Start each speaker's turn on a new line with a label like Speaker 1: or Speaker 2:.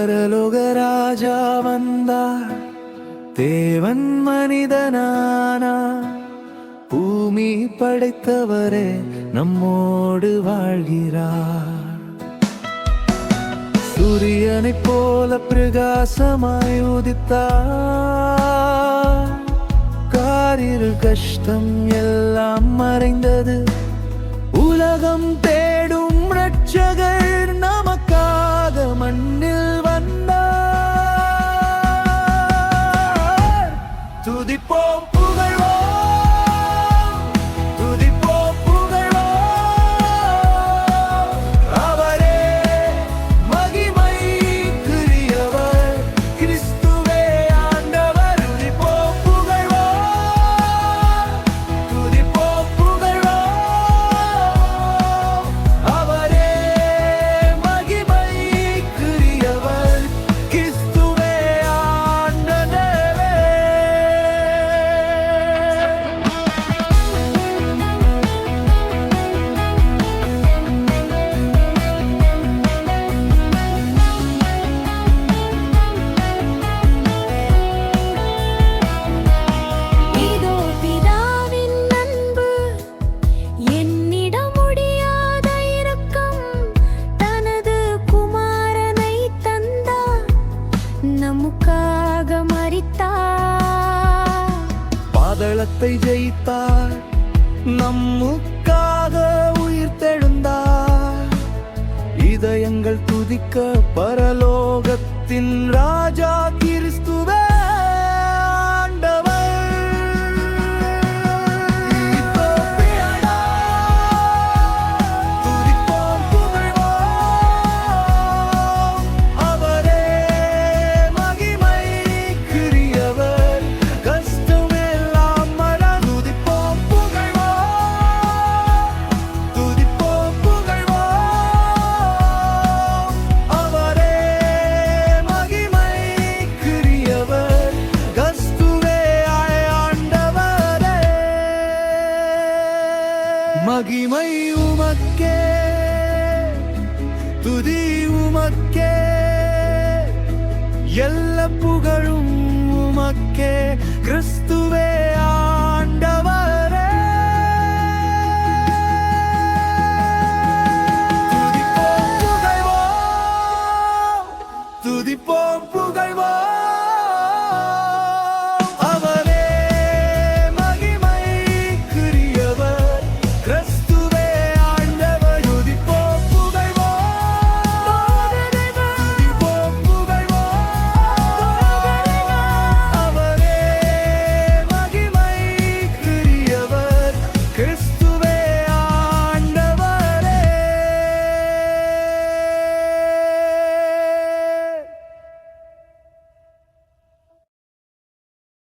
Speaker 1: பரலோக ராஜா வந்தார், தேவன் மனிதனானா, பூமி படைத்தவரே நம்மோடு வாழ்கிறார். சூரியனைப் போல பிரகாசமாய் உதித்தார், காரிருள் கஷ்டம் எல்லாம் மறைந்தது. உலகம் தேடும் இரட்சகர் நமக்காக மண்ணில் வந்தார். துதிப்போம் புகழ்வோம், துதிப்போம் புகழ்வோம், அவரே மகிமைக்குரியவர், கிறிஸ்துவே ஆண்டவர். துதிப்போம் புகழ்வோம், துதிப்போம் புகழ்வோம், அவரே மகிமைக்குரியவர், கிறிஸ்துவே ஆண்டவரே.
Speaker 2: இதோ பிதாவின் அன்பு, என்னிடம் முடியாத இரக்கம், தனது குமாரனை தந்தார், நமக்காக மரித்தார்.
Speaker 1: பாதாளத்தை ஜெயித்தார், நமக்காக உயிர்த்தெழுந்தார். இதயங்கள் துதிக்க பரலோகத்தின் ராஜா கிறிஸ்துவே ஆண்டவர். இத்தோப்பியனா, துதிப்போம் புகழ்வோம், அவரே மகிமைக்குரியவர், கஷ்டமெல்லாம் மறந்து. துதிப்போம் புகழ்வோம், துதிப்போம் புகழ்வோம், அவரே மகிமைக்குரியவர், கஸ்துவே ஆண்டவரே. மகிமை உமக்கே, துதி உமக்கே, எல்லா புகழும் உமக்கே, கிறிஸ்துவே ஆண்டவரே. துதிப்போம் புகழ்வோம், துதிப்போம் புகழ்வோம்,